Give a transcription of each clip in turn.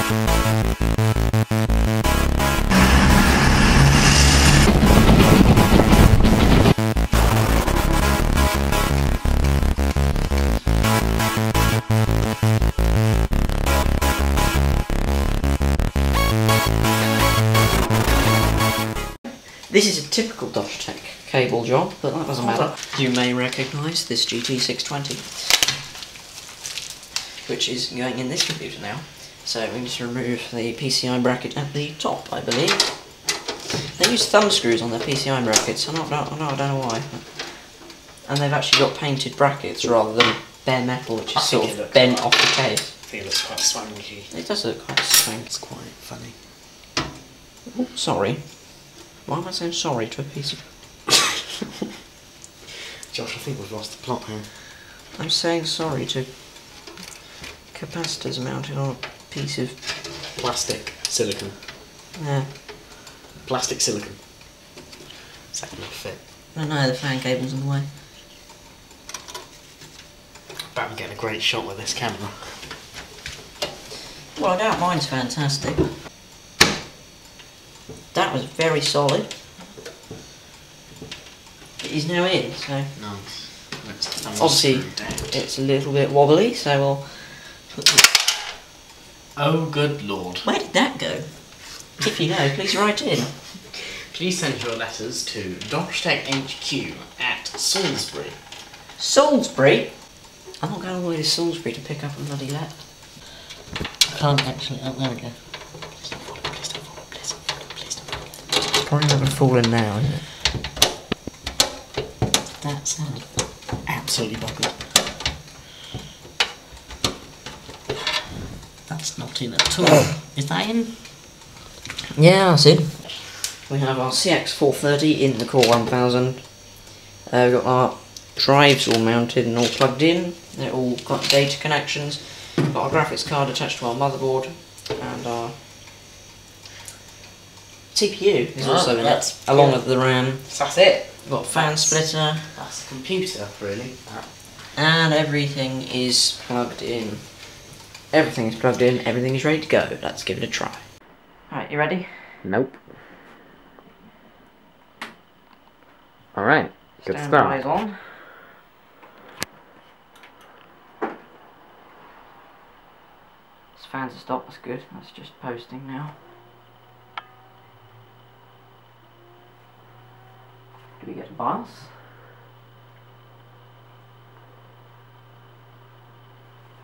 This is a typical Dodgetech cable job, but that doesn't matter. You may recognise this GT620, which is going in this computer now. So we need to remove the PCI bracket at the top, I believe. They use thumb screws on their PCI brackets. I don't know why. And they've actually got painted brackets rather than bare metal, which is sort of bent off the case. I think it looks quite swanky. It does look quite swanky. It's quite funny. Oh, sorry. Why am I saying sorry to a piece of... Josh, I think we've lost the plot here. I'm saying sorry to capacitors mounted on a piece of... Plastic silicon. Yeah. Plastic silicon. Is that going to fit? No, the fan cable's in the way. Bet I'm getting a great shot with this camera. Well, I doubt mine's fantastic. That was very solid. It is now in, so... Nice. Obviously, it's a little bit wobbly, so we'll... put the... Oh, good lord. Where did that go? If you know, please write in. Please send your letters to Dodgetech HQ at Salisbury. Salisbury? I'm not going all the way to Salisbury to pick up a bloody letter. I can't actually... Oh, there we go. Probably not going to fall in now, is it? That sound. Absolutely buggered. That's not in at all. Is that in? Yeah, that's in. We have our CX430 in the Core 1000. We've got our drives all mounted and all plugged in. They're all got data connections. We've got our graphics card attached to our motherboard, and our CPU is also in it, along with the RAM. So that's it. We've got a fan splitter. That's the computer, really. And everything is plugged in. Everything is plugged in, everything is ready to go. Let's give it a try. Alright, you ready? Nope. Alright, good Standby's start. on. This fan's a stop, that's good. That's just posting now. Do we get a BIOS?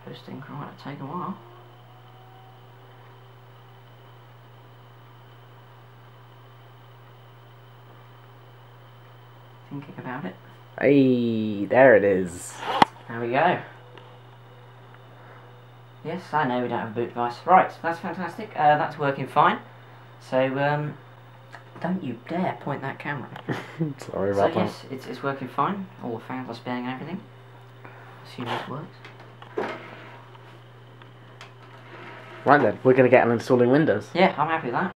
Posting might take a while. Thinking about it. Hey, there it is. There we go. Yes, I know we don't have a boot device. Right, that's fantastic. That's working fine. So, don't you dare point that camera. Sorry about that. So yes, it's working fine. All the fans are spinning and everything. Assuming it works. Right then, we're going to get on installing Windows. Yeah, I'm happy with that.